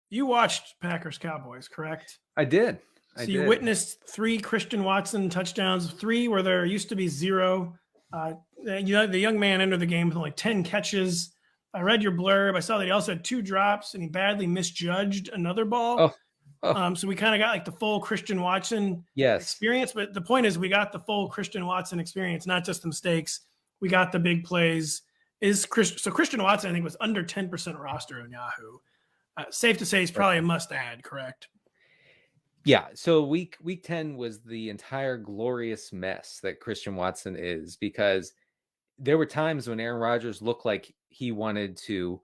You watched Packers Cowboys, correct? I did. So you witnessed 3 Christian Watson touchdowns, 3 where there used to be 0. The young man entered the game with only 10 catches. I read your blurb. I saw that he also had 2 drops and he badly misjudged another ball. So we kind of got like the full Christian Watson experience. But the point is we got the full Christian Watson experience, not just the mistakes. We got the big plays. So Christian Watson, I think, was under 10% roster on Yahoo. Safe to say he's probably a must-add, correct? Yeah, so week 10 was the entire glorious mess that Christian Watson is, because there were times when Aaron Rodgers looked like he wanted to,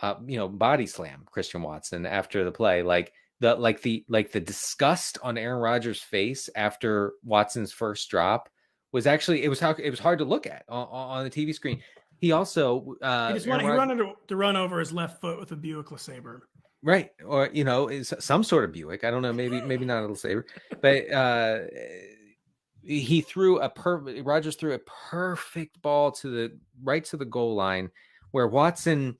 body slam Christian Watson after the play, like the disgust on Aaron Rodgers' face after Watson's first drop was actually it was hard to look at on the TV screen. He also he wanted to run over his left foot with a Buick LeSabre. Right. Or, is some sort of Buick. I don't know. Maybe not a LeSabre, but Rodgers threw a perfect ball right to the goal line where Watson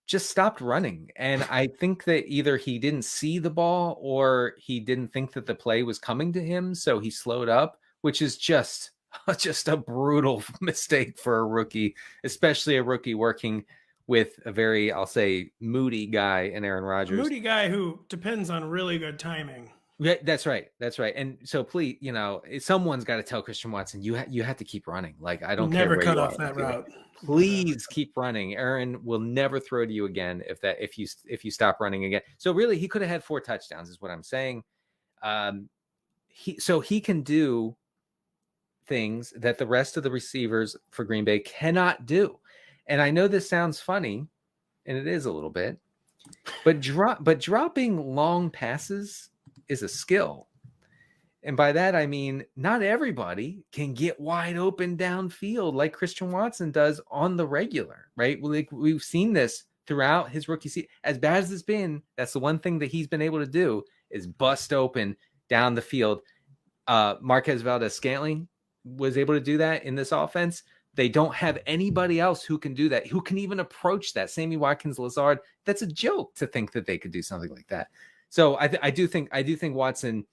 just stopped running. And I think that either he didn't see the ball or he didn't think that the play was coming to him. So he slowed up, which is just a brutal mistake for a rookie, especially a rookie working with a very, I'll say, moody guy in Aaron Rodgers. A moody guy who depends on really good timing. Yeah, that's right. And so please, someone's got to tell Christian Watson, you have to keep running. Like, I don't never cut off that route. Please keep running. Aaron will never throw to you again if you stop running again. So really, he could have had 4 touchdowns, is what I'm saying. He can do things that the rest of the receivers for Green Bay cannot do. And I know this sounds funny, and it is a little bit, but dropping long passes is a skill. And by that, I mean, not everybody can get wide open downfield like Christian Watson does on the regular, right? Like, we've seen this throughout his rookie season. As bad as it's been, that's the one thing that he's been able to do is bust open down the field. Marquez Valdes-Scantling was able to do that in this offense. They don't have anybody else who can do that, who can even approach that. Sammy Watkins-Lazard, that's a joke to think that they could do something like that. So I do think Watson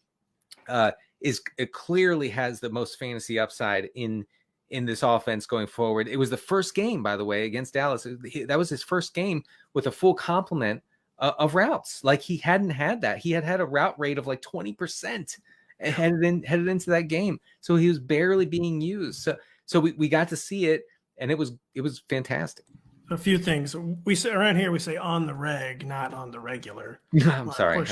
clearly has the most fantasy upside in this offense going forward. It was the first game, by the way, against Dallas. That was his first game with a full complement of routes. Like, he hadn't had that. He had a route rate of like 20% headed into that game. So he was barely being used. So we got to see it, and it was fantastic. A few things we say around here. We say on the reg, not on the regular. I'm sorry.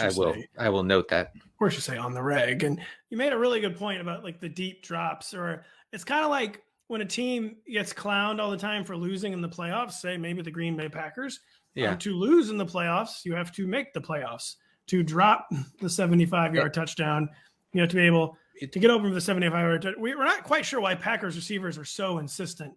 I will note that. Of course, you say on the reg, and you made a really good point about like the deep drops. Or it's kind of like when a team gets clowned all the time for losing in the playoffs. Say maybe the Green Bay Packers. Yeah. To lose in the playoffs, you have to make the playoffs. To drop the 75-yard touchdown, you have to be able to get over the 75-yard. We're not quite sure why Packers receivers are so insistent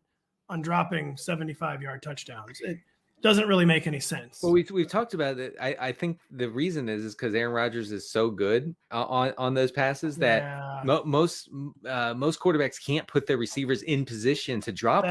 on dropping 75-yard touchdowns. It doesn't really make any sense. Well, we've talked about it. I think the reason is because Aaron Rodgers is so good on those passes that most quarterbacks can't put their receivers in position to drop.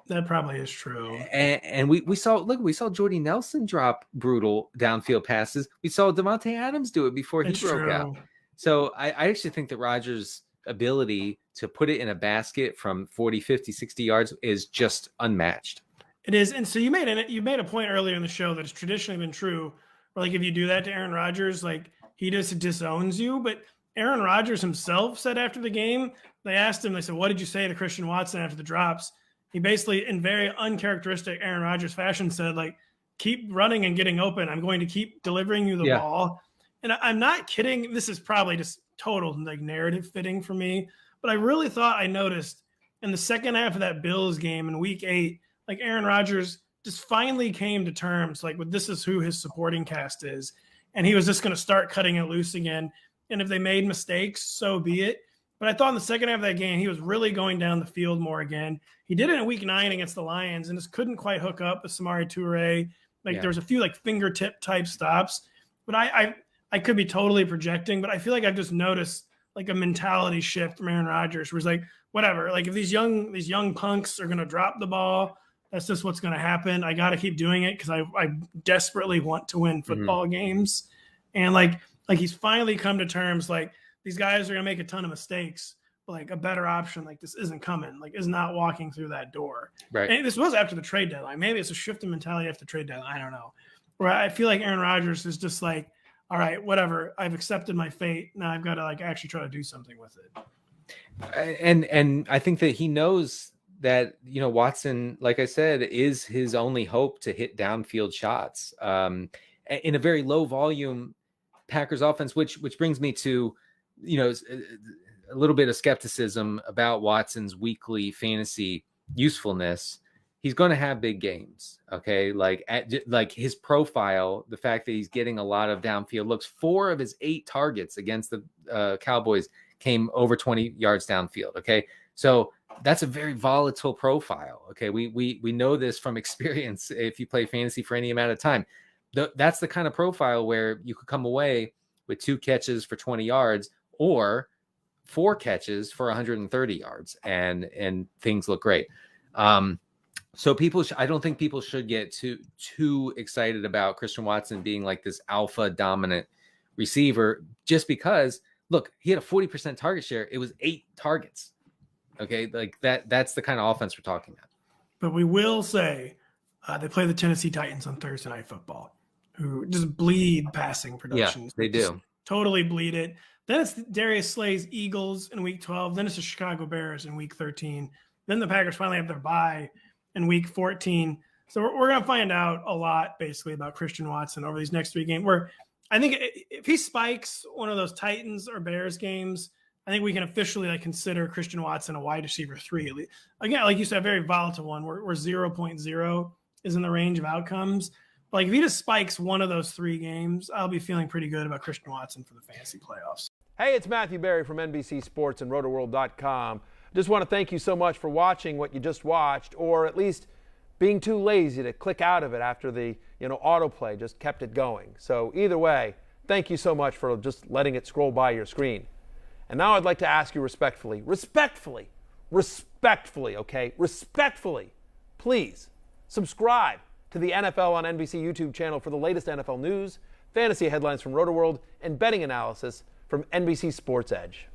That probably is true. And we saw Jordy Nelson drop brutal downfield passes. We saw Devontae Adams do it before he broke out. So I actually think that Rodgers' ability to put it in a basket from 40, 50, 60 yards is just unmatched. It is. And so you made a point earlier in the show that has traditionally been true, where like if you do that to Aaron Rodgers, like he just disowns you. But Aaron Rodgers himself said after the game, they asked him, they said, what did you say to Christian Watson after the drops? He basically, in very uncharacteristic Aaron Rodgers fashion, said, like, keep running and getting open. I'm going to keep delivering you the ball. And I'm not kidding. This is probably just total like narrative fitting for me. But I really thought I noticed in the second half of that Bills game in week 8, like Aaron Rodgers just finally came to terms, like, with this is who his supporting cast is. And he was just going to start cutting it loose again. And if they made mistakes, so be it. But I thought in the second half of that game, he was really going down the field more again. He did it in week 9 against the Lions and just couldn't quite hook up with Samori Toure. There was a few like fingertip type stops. But I could be totally projecting, but I feel like I've just noticed like a mentality shift from Aaron Rodgers where it's like, whatever, like if these young punks are going to drop the ball, that's just what's going to happen. I got to keep doing it because I desperately want to win football games. And like he's finally come to terms, like these guys are going to make a ton of mistakes, but like a better option like this isn't coming, like is not walking through that door. Right. And this was after the trade deadline. Maybe it's a shift in mentality after the trade deadline. I don't know. Where I feel like Aaron Rodgers is just like, all right, whatever. I've accepted my fate. Now I've got to like actually try to do something with it. And I think that he knows that, you know, Watson, like I said, is his only hope to hit downfield shots in a very low volume Packers offense, which brings me to, you know, a little bit of skepticism about Watson's weekly fantasy usefulness. He's going to have big games. Okay. Like his profile, the fact that he's getting a lot of downfield looks, 4 of his 8 targets against the Cowboys came over 20 yards downfield. Okay. So that's a very volatile profile. Okay. We know this from experience. If you play fantasy for any amount of time, that's the kind of profile where you could come away with 2 catches for 20 yards or 4 catches for 130 yards and things look great. So I don't think people should get too excited about Christian Watson being like this alpha dominant receiver, just because look, he had a 40% target share. It was 8 targets. Okay. Like that's the kind of offense we're talking about. But we will say they play the Tennessee Titans on Thursday Night Football, who just bleed passing production. Yeah, they do. Totally bleed it. Then it's Darius Slay's Eagles in week 12. Then it's the Chicago Bears in week 13. Then the Packers finally have their bye in week 14. So we're going to find out a lot basically about Christian Watson over these next 3 games, where I think if he spikes one of those Titans or Bears games, I think we can officially like consider Christian Watson a wide receiver 3. Again, like you said, a very volatile one where 0.0 is in the range of outcomes. But like if he just spikes one of those 3 games, I'll be feeling pretty good about Christian Watson for the fantasy playoffs. Hey, it's Matthew Berry from NBC Sports and Rotoworld.com. Just want to thank you so much for watching what you just watched, or at least being too lazy to click out of it after the autoplay just kept it going. So either way, thank you so much for just letting it scroll by your screen. And now I'd like to ask you respectfully, okay, respectfully, please subscribe to the NFL on NBC YouTube channel for the latest NFL news, fantasy headlines from Rotoworld, and betting analysis from NBC Sports Edge.